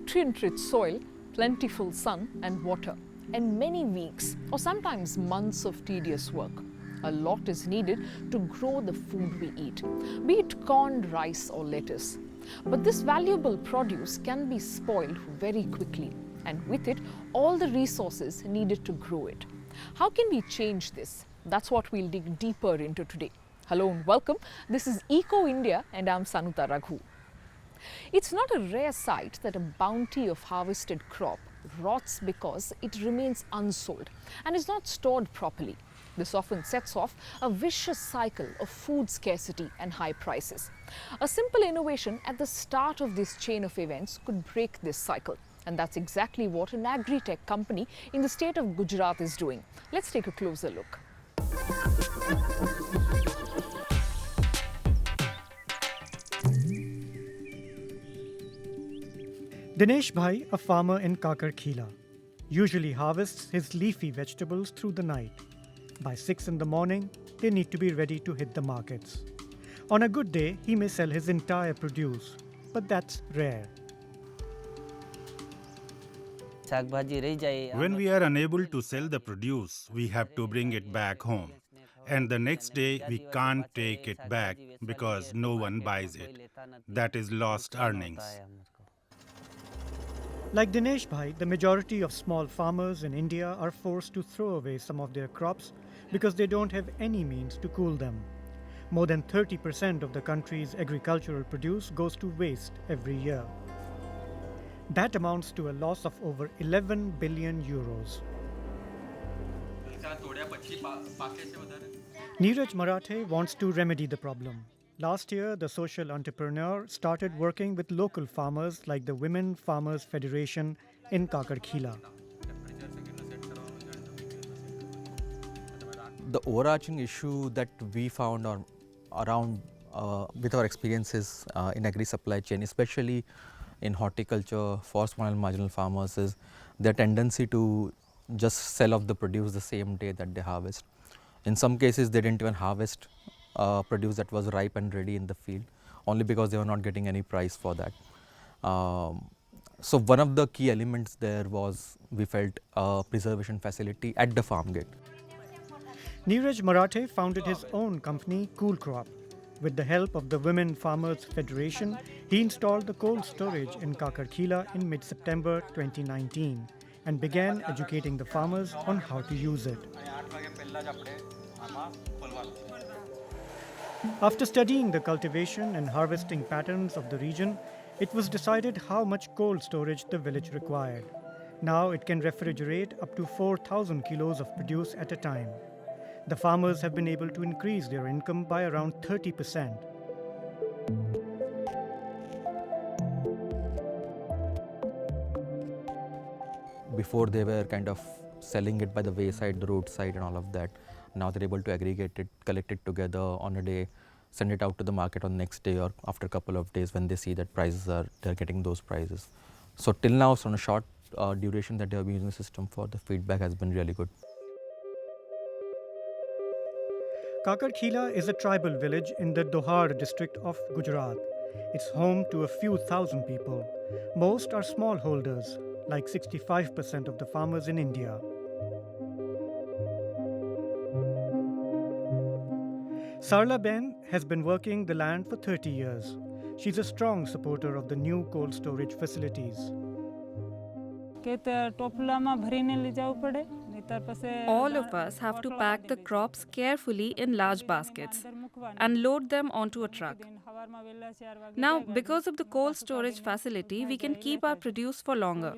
nutrient-rich soil, plentiful sun and water, and many weeks or sometimes months of tedious work. A lot is needed to grow the food we eat, be it corn, rice or lettuce. But this valuable produce can be spoiled very quickly, and with it, all the resources needed to grow it. How can we change this? That's what we'll dig deeper into today. Hello and welcome. This is Eco India and I'm Sanuta Raghu. It's not a rare sight that a bounty of harvested crop rots because it remains unsold and is not stored properly. This often sets off a vicious cycle of food scarcity and high prices. A simple innovation at the start of this chain of events could break this cycle. And that's exactly what an agri-tech company in the state of Gujarat is doing. Let's take a closer look. Dinesh Bhai, a farmer in Kakarkhila, usually harvests his leafy vegetables through the night. By 6 in the morning, they need to be ready to hit the markets. On a good day, he may sell his entire produce, but that's rare. When we are unable to sell the produce, we have to bring it back home. And the next day, we can't take it back because no one buys it. That is lost earnings. Like Dinesh Bhai, the majority of small farmers in India are forced to throw away some of their crops because they don't have any means to cool them. More than 30% of the country's agricultural produce goes to waste every year. That amounts to a loss of over 11 billion euros. Neeraj Marathe wants to remedy the problem. Last year, the social entrepreneur started working with local farmers like the Women Farmers Federation in Kakarkhila. The overarching issue that we found around with our experiences in agri supply chain, especially in horticulture for small and marginal farmers, is their tendency to just sell off the produce the same day that they harvest. In some cases, they didn't even harvest produce that was ripe and ready in the field, only because they were not getting any price for that. So one of the key elements there was, we felt, a preservation facility at the farm gate. Neeraj Marathe founded his own company, Cool Crop. With the help of the Women Farmers Federation, he installed the cold storage in Kakarkhila in mid-September 2019 and began educating the farmers on how to use it. After studying the cultivation and harvesting patterns of the region, it was decided how much cold storage the village required. Now it can refrigerate up to 4,000 kilos of produce at a time. The farmers have been able to increase their income by around 30%. Before they were kind of selling it by the wayside, the roadside and all of that. Now they're able to aggregate it, collect it together on a day, send it out to the market on the next day or after a couple of days when they see that they're getting those prices. So till now, so on a short duration that they have been using the system for, the feedback has been really good. Kakarkhila is a tribal village in the Dohar district of Gujarat. It's home to a few thousand people. Most are smallholders, like 65% of the farmers in India. Sarla Ben has been working the land for 30 years. She's a strong supporter of the new cold storage facilities. All of us have to pack the crops carefully in large baskets and load them onto a truck. Now, because of the cold storage facility, we can keep our produce for longer.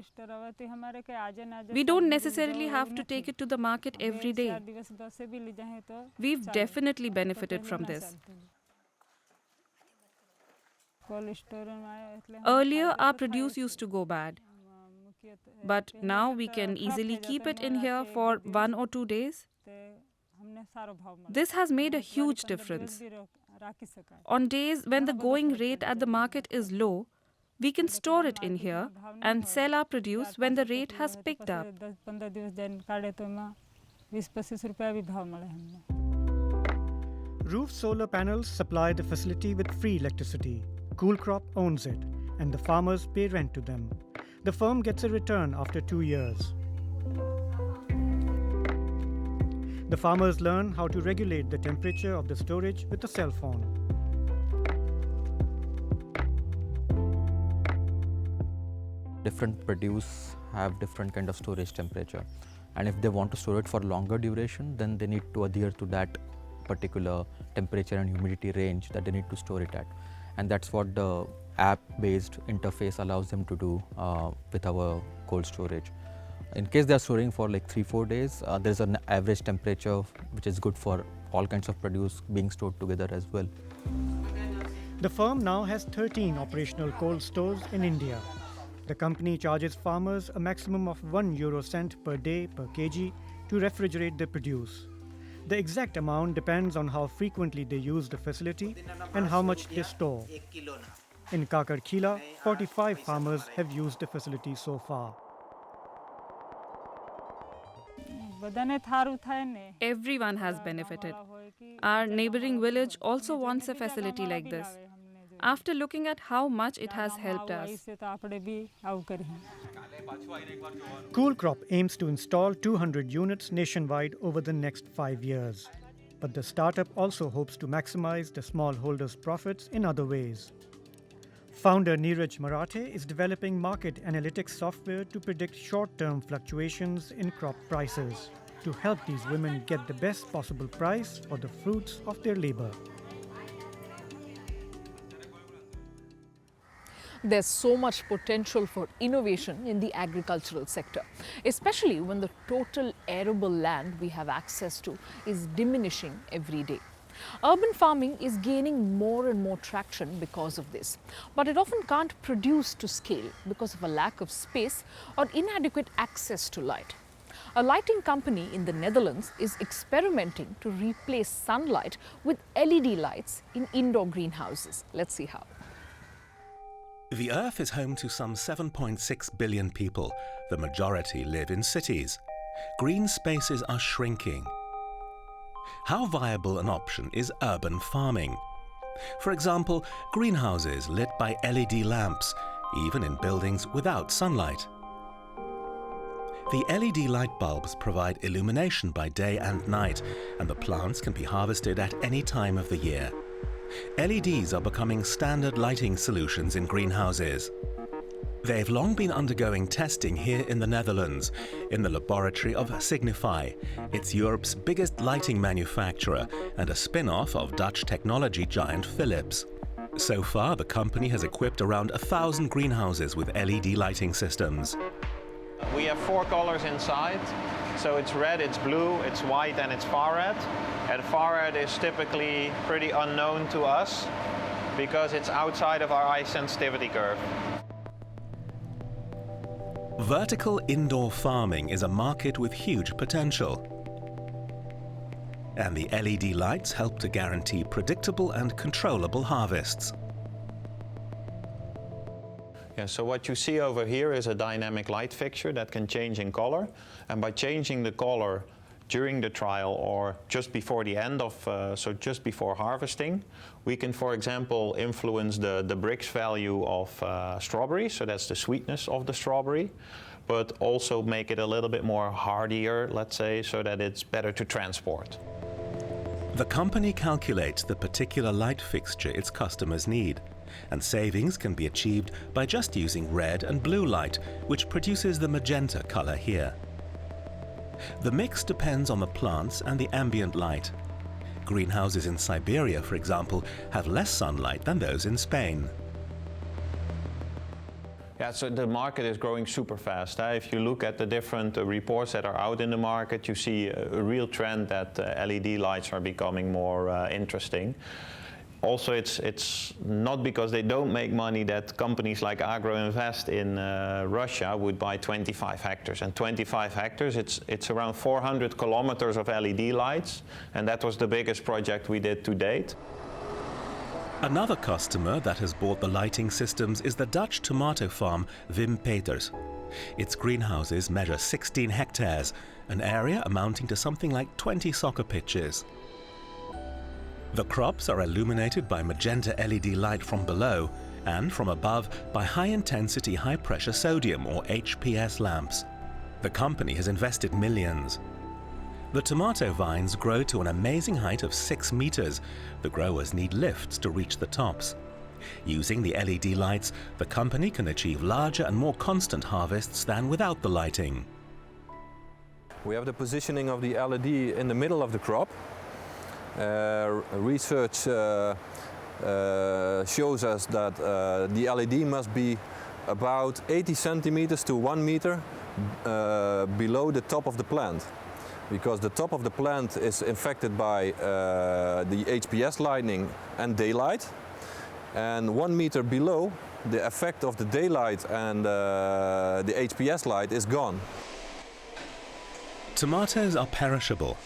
We don't necessarily have to take it to the market every day. We've definitely benefited from this. Earlier, our produce used to go bad. But now we can easily keep it in here for 1 or 2 days. This has made a huge difference. On days when the going rate at the market is low, we can store it in here and sell our produce when the rate has picked up. Roof solar panels supply the facility with free electricity. Cool Crop owns it, and the farmers pay rent to them. The firm gets a return after 2 years. The farmers learn how to regulate the temperature of the storage with a cell phone. Different produce have different kind of storage temperature, and if they want to store it for longer duration, then they need to adhere to that particular temperature and humidity range that they need to store it at, and that's what the app-based interface allows them to do with our cold storage. In case they are storing for like 3-4 days, there's an average temperature which is good for all kinds of produce being stored together as well. The firm now has 13 operational cold stores in India. The company charges farmers a maximum of €1 per day per kg to refrigerate the produce. The exact amount depends on how frequently they use the facility and how much they store. In Kakarkhila, 45 farmers have used the facility so far. Everyone has benefited. Our neighboring village also wants a facility like this. After looking at how much it has helped us. Coolcrop aims to install 200 units nationwide over the next 5 years. But the startup also hopes to maximize the smallholders' profits in other ways. Founder Neeraj Marathe is developing market analytics software to predict short-term fluctuations in crop prices to help these women get the best possible price for the fruits of their labor. There's so much potential for innovation in the agricultural sector, especially when the total arable land we have access to is diminishing every day. Urban farming is gaining more and more traction because of this, but it often can't produce to scale because of a lack of space or inadequate access to light. A lighting company in the Netherlands is experimenting to replace sunlight with LED lights in indoor greenhouses. Let's see how. The Earth is home to some 7.6 billion people. The majority live in cities. Green spaces are shrinking. How viable an option is urban farming? For example, greenhouses lit by LED lamps, even in buildings without sunlight. The LED light bulbs provide illumination by day and night, and the plants can be harvested at any time of the year. LEDs are becoming standard lighting solutions in greenhouses. They've long been undergoing testing here in the Netherlands, in the laboratory of Signify. It's Europe's biggest lighting manufacturer and a spin-off of Dutch technology giant Philips. So far, the company has equipped around 1,000 greenhouses with LED lighting systems. We have 4 colors inside, so it's red, it's blue, it's white and it's far red. And far red is typically pretty unknown to us because it's outside of our eye sensitivity curve. Vertical indoor farming is a market with huge potential. And the LED lights help to guarantee predictable and controllable harvests. Yeah, so what you see over here is a dynamic light fixture that can change in color. And by changing the color during the trial or just before the end of, so just before harvesting, we can, for example, influence the Brix value of strawberries, so that's the sweetness of the strawberry, but also make it a little bit more hardier, let's say, so that it's better to transport. The company calculates the particular light fixture its customers need, and savings can be achieved by just using red and blue light, which produces the magenta color here. The mix depends on the plants and the ambient light. Greenhouses in Siberia, for example, have less sunlight than those in Spain. Yeah, so the market is growing super fast. If you look at the different reports that are out in the market, you see a real trend that LED lights are becoming more interesting. Also, it's not because they don't make money that companies like Agroinvest in Russia would buy 25 hectares. And 25 hectares, it's around 400 kilometers of LED lights, and that was the biggest project we did to date. Another customer that has bought the lighting systems is the Dutch tomato farm Wim Peters. Its greenhouses measure 16 hectares, an area amounting to something like 20 soccer pitches. The crops are illuminated by magenta LED light from below, and from above by high-intensity, high-pressure sodium or HPS lamps. The company has invested millions. The tomato vines grow to an amazing height of 6 meters. The growers need lifts to reach the tops. Using the LED lights, the company can achieve larger and more constant harvests than without the lighting. We have the positioning of the LED in the middle of the crop. Research shows us that the LED must be about 80 centimeters to 1 meter below the top of the plant, because the top of the plant is infected by the HPS lighting and daylight, and 1 meter below, the effect of the daylight and the HPS light is gone. Tomatoes are perishable.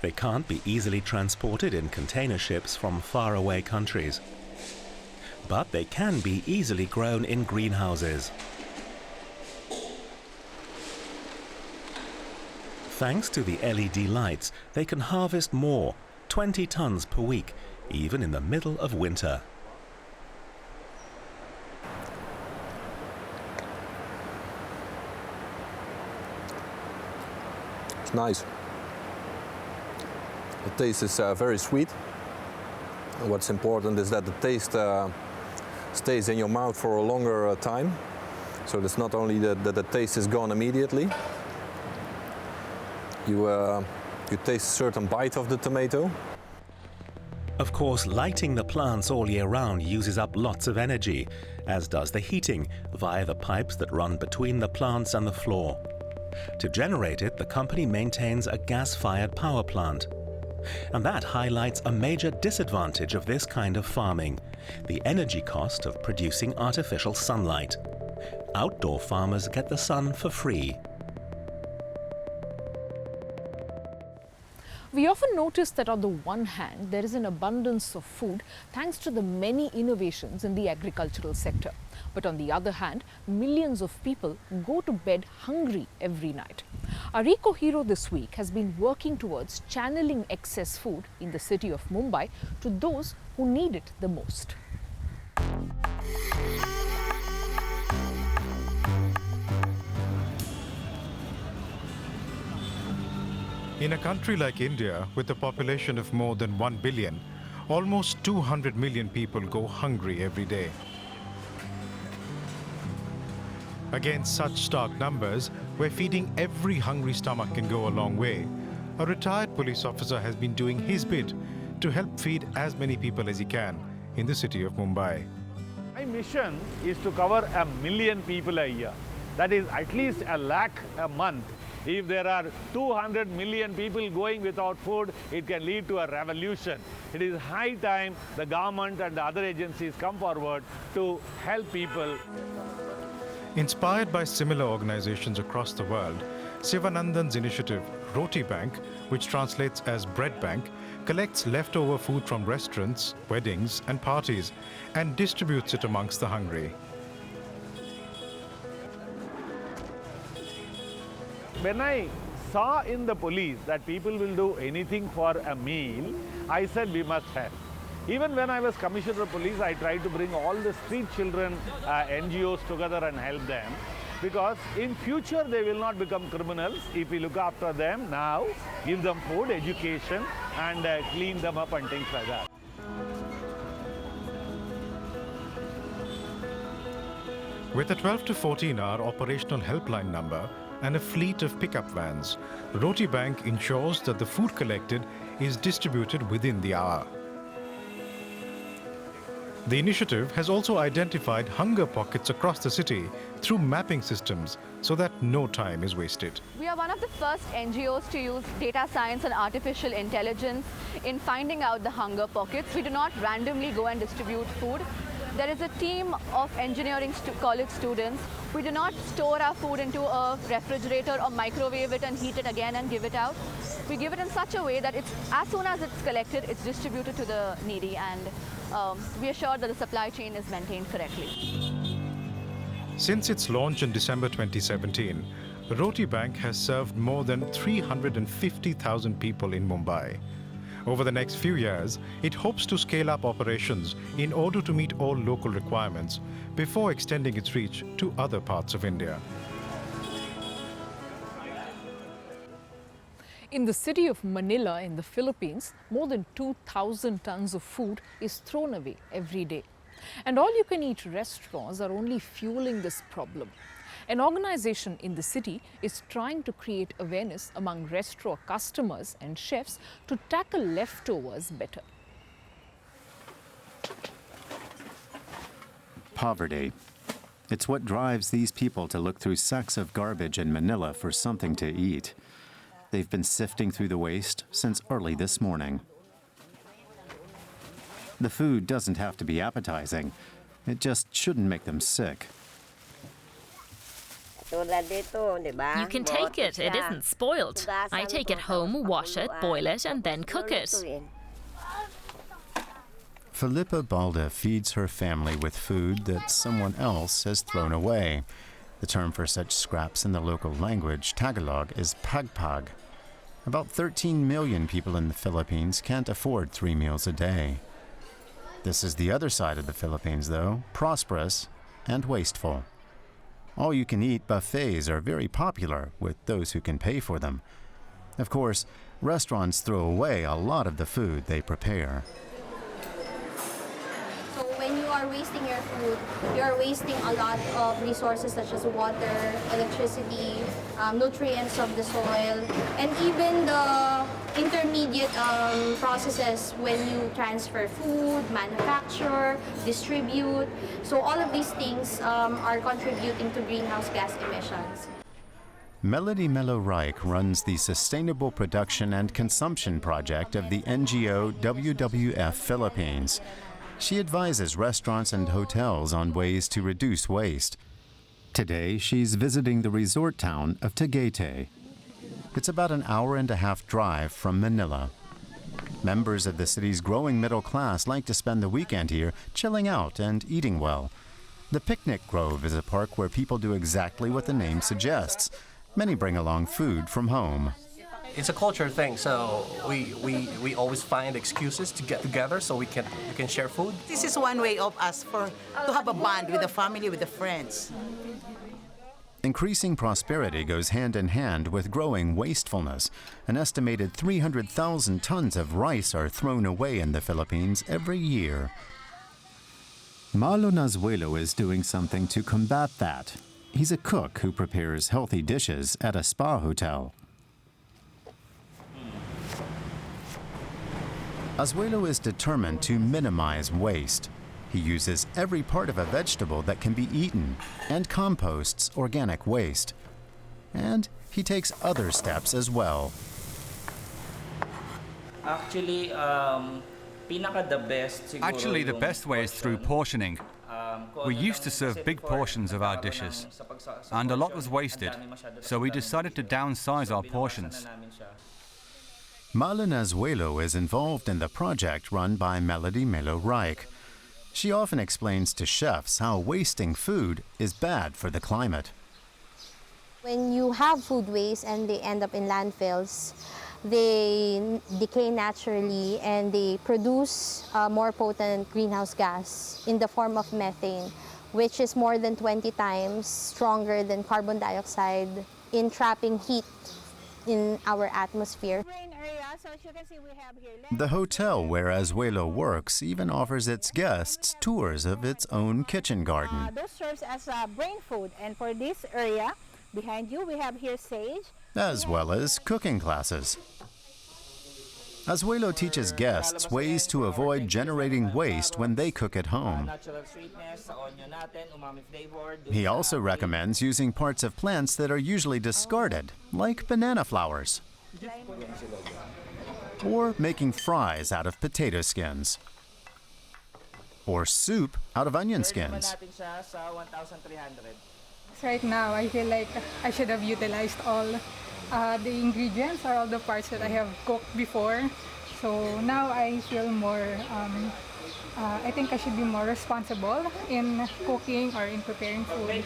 They can't be easily transported in container ships from faraway countries. But they can be easily grown in greenhouses. Thanks to the LED lights, they can harvest more, 20 tons per week, even in the middle of winter. It's nice. The taste is very sweet. And what's important is that the taste stays in your mouth for a longer time. So it's not only that the taste is gone immediately. You taste a certain bite of the tomato. Of course, lighting the plants all year round uses up lots of energy, as does the heating via the pipes that run between the plants and the floor. To generate it, the company maintains a gas-fired power plant. And that highlights a major disadvantage of this kind of farming, the energy cost of producing artificial sunlight. Outdoor farmers get the sun for free. We often notice that on the one hand, there is an abundance of food thanks to the many innovations in the agricultural sector. But on the other hand, millions of people go to bed hungry every night. Our eco hero this week has been working towards channeling excess food in the city of Mumbai to those who need it the most. In a country like India, with a population of more than 1 billion, almost 200 million people go hungry every day. Against such stark numbers, where feeding every hungry stomach can go a long way, a retired police officer has been doing his bit to help feed as many people as he can in the city of Mumbai. My mission is to cover 1 million people a year. That is at least 1 lakh a month. If there are 200 million people going without food, it can lead to a revolution. It is high time the government and the other agencies come forward to help people. Inspired by similar organizations across the world, Sivanandan's initiative, Roti Bank, which translates as Bread Bank, collects leftover food from restaurants, weddings and parties and distributes it amongst the hungry. When I saw in the police that people will do anything for a meal, I said we must help. Even when I was Commissioner of Police, I tried to bring all the street children NGOs together and help them, because in future they will not become criminals if we look after them now, give them food, education and clean them up and things like that. With a 12 to 14-hour operational helpline number and a fleet of pickup vans, Roti Bank ensures that the food collected is distributed within the hour. The initiative has also identified hunger pockets across the city through mapping systems so that no time is wasted. We are one of the first NGOs to use data science and artificial intelligence in finding out the hunger pockets. We do not randomly go and distribute food. There is a team of engineering college students. We do not store our food into a refrigerator or microwave it and heat it again and give it out. We give it in such a way that it's, as soon as it's collected, it's distributed to the needy, and we are sure that the supply chain is maintained correctly. Since its launch in December 2017, Roti Bank has served more than 350,000 people in Mumbai. Over the next few years, it hopes to scale up operations in order to meet all local requirements before extending its reach to other parts of India. In the city of Manila in the Philippines, more than 2,000 tons of food is thrown away every day. And all-you-can-eat restaurants are only fueling this problem. An organization in the city is trying to create awareness among restaurant customers and chefs to tackle leftovers better. Poverty. It's what drives these people to look through sacks of garbage in Manila for something to eat. They've been sifting through the waste since early this morning. The food doesn't have to be appetizing. It just shouldn't make them sick. You can take it. It isn't spoiled. I take it home, wash it, boil it, and then cook it. Felipa Balda feeds her family with food that someone else has thrown away. The term for such scraps in the local language, Tagalog, is pagpag. About 13 million people in the Philippines can't afford 3 meals a day. This is the other side of the Philippines, though, prosperous and wasteful. All-you-can-eat buffets are very popular with those who can pay for them. Of course, restaurants throw away a lot of the food they prepare. So when you are wasting your food, you are wasting a lot of resources such as water, electricity, nutrients of the soil, and even the intermediate processes when you transfer food, manufacture, distribute. So all of these things are contributing to greenhouse gas emissions. Melody Melo Reich runs the Sustainable Production and Consumption Project of the NGO WWF Philippines. She advises restaurants and hotels on ways to reduce waste. Today, she's visiting the resort town of Tagaytay. It's about an hour-and-a-half drive from Manila. Members of the city's growing middle class like to spend the weekend here, chilling out and eating well. The Picnic Grove is a park where people do exactly what the name suggests. Many bring along food from home. It's a culture thing, so we always find excuses to get together so we can share food. This is one way of us to have a bond with the family, with the friends. Increasing prosperity goes hand in hand with growing wastefulness. An estimated 300,000 tons of rice are thrown away in the Philippines every year. Marlo Nazuelo is doing something to combat that. He's a cook who prepares healthy dishes at a spa hotel. Azuelo is determined to minimize waste. He uses every part of a vegetable that can be eaten and composts organic waste. And he takes other steps as well. Actually, the best way is through portioning. We used to serve big portions of our dishes, and a lot was wasted, so we decided to downsize our portions. Marlo Nazuelo is involved in the project run by Melody Melo Reich. She often explains to chefs how wasting food is bad for the climate. When you have food waste and they end up in landfills, they decay naturally and they produce more potent greenhouse gas in the form of methane, which is more than 20 times stronger than carbon dioxide in trapping heat in our atmosphere. The hotel where Azuelo works even offers its guests tours of its own kitchen garden. Those serves as brain food, and for this area behind you we have here sage, as well as cooking classes. Azuelo teaches guests ways to avoid generating waste when they cook at home. He also recommends using parts of plants that are usually discarded, like banana flowers, or making fries out of potato skins, or soup out of onion skins. Right now, I feel like I should have utilized all the ingredients or all the parts that I have cooked before. So now I feel more, I think I should be more responsible in cooking or in preparing food.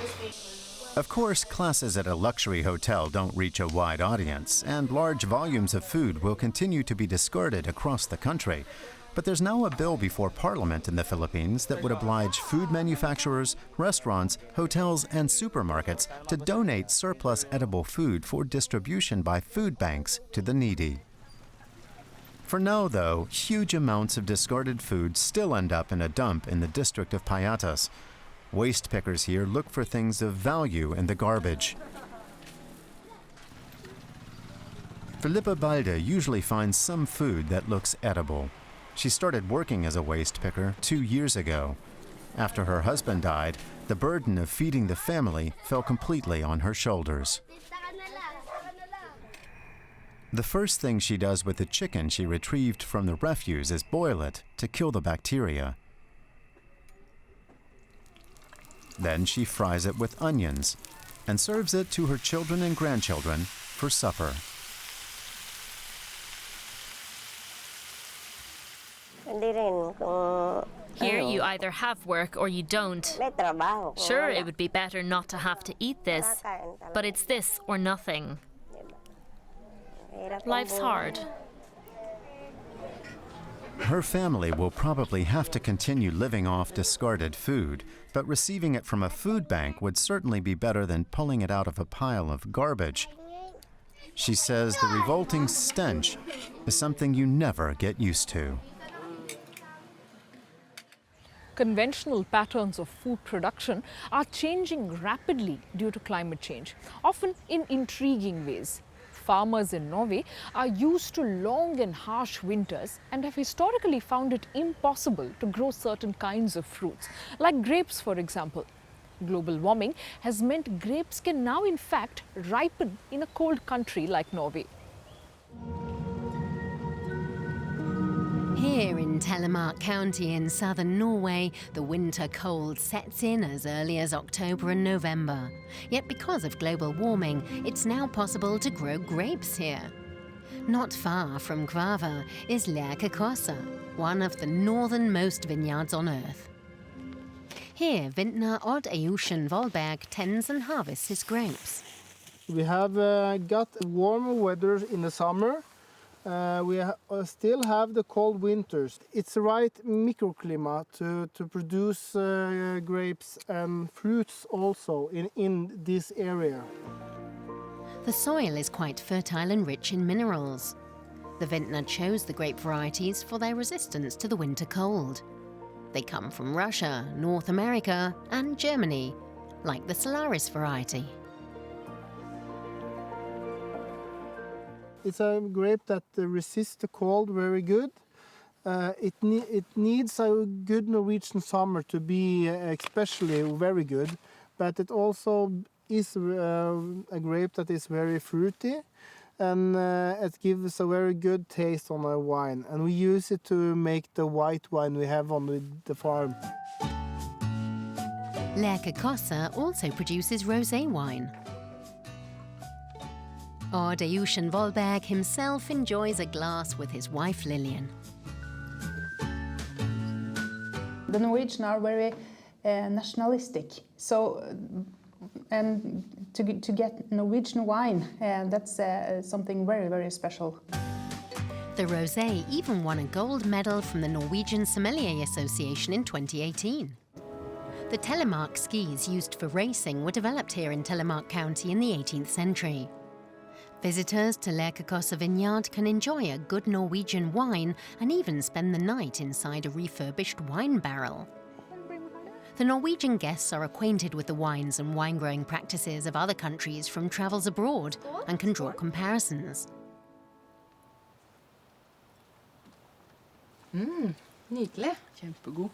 Of course, classes at a luxury hotel don't reach a wide audience, and large volumes of food will continue to be discarded across the country. But there's now a bill before Parliament in the Philippines that would oblige food manufacturers, restaurants, hotels, and supermarkets to donate surplus edible food for distribution by food banks to the needy. For now, though, huge amounts of discarded food still end up in a dump in the district of Payatas. Waste pickers here look for things of value in the garbage. Philippa Balde usually finds some food that looks edible. She started working as a waste picker 2 years ago. After her husband died, the burden of feeding the family fell completely on her shoulders. The first thing she does with the chicken she retrieved from the refuse is boil it to kill the bacteria. Then she fries it with onions and serves it to her children and grandchildren for supper. Here you either have work or you don't. Sure, it would be better not to have to eat this, but it's this or nothing. Life's hard. Her family will probably have to continue living off discarded food, but receiving it from a food bank would certainly be better than pulling it out of a pile of garbage. She says the revolting stench is something you never get used to. Conventional patterns of food production are changing rapidly due to climate change, often in intriguing ways. Farmers in Norway are used to long and harsh winters and have historically found it impossible to grow certain kinds of fruits, like grapes, for example. Global warming has meant grapes can now, in fact, ripen in a cold country like Norway. Here in Telemark County in southern Norway, the winter cold sets in as early as October and November. Yet because of global warming, it's now possible to grow grapes here. Not far from Kvava is Lerkekossa, one of the northernmost vineyards on earth. Here, vintner Odd Ayushin Volberg tends and harvests his grapes. We have got warmer weather in the summer. We still have the cold winters. It's the right microclimate to produce grapes and fruits also in this area. The soil is quite fertile and rich in minerals. The vintner chose the grape varieties for their resistance to the winter cold. They come from Russia, North America and Germany, like the Solaris variety. It's a grape that resists the cold very good. It needs a good Norwegian summer to be especially very good, but it also is a grape that is very fruity, and it gives a very good taste on our wine. And we use it to make the white wine we have on the farm. Lerkekossa also produces rosé wine. Odd Ayushin Volberg himself enjoys a glass with his wife Lillian. The Norwegians are very nationalistic, so and to get Norwegian wine, that's something very, very special. The rosé even won a gold medal from the Norwegian Sommelier Association in 2018. The Telemark skis used for racing were developed here in Telemark County in the 18th century. Visitors to Lerkekossa Vineyard can enjoy a good Norwegian wine and even spend the night inside a refurbished wine barrel. The Norwegian guests are acquainted with the wines and wine-growing practices of other countries from travels abroad and can draw comparisons. Nydelig. Kjempegod.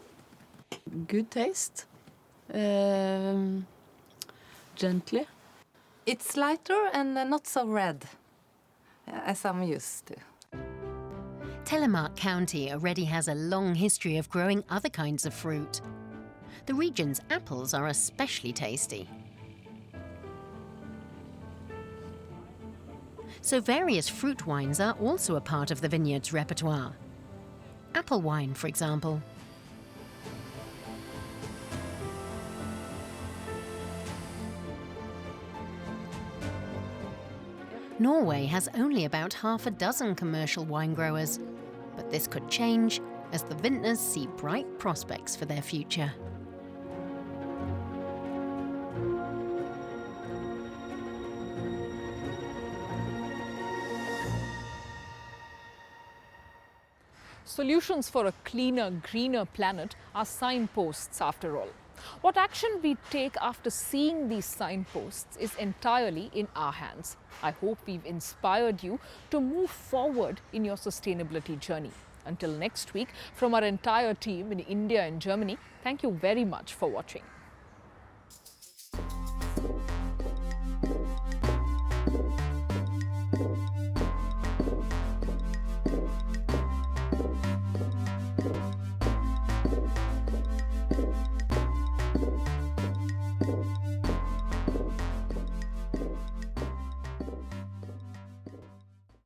Good taste. Gently. It's lighter and not so red, as I'm used to. Telemark County already has a long history of growing other kinds of fruit. The region's apples are especially tasty. So various fruit wines are also a part of the vineyard's repertoire. Apple wine, for example. Norway has only about half a dozen commercial wine growers, but this could change as the vintners see bright prospects for their future. Solutions for a cleaner, greener planet are signposts after all. What action we take after seeing these signposts is entirely in our hands. I hope we've inspired you to move forward in your sustainability journey. Until next week, from our entire team in India and Germany, thank you very much for watching.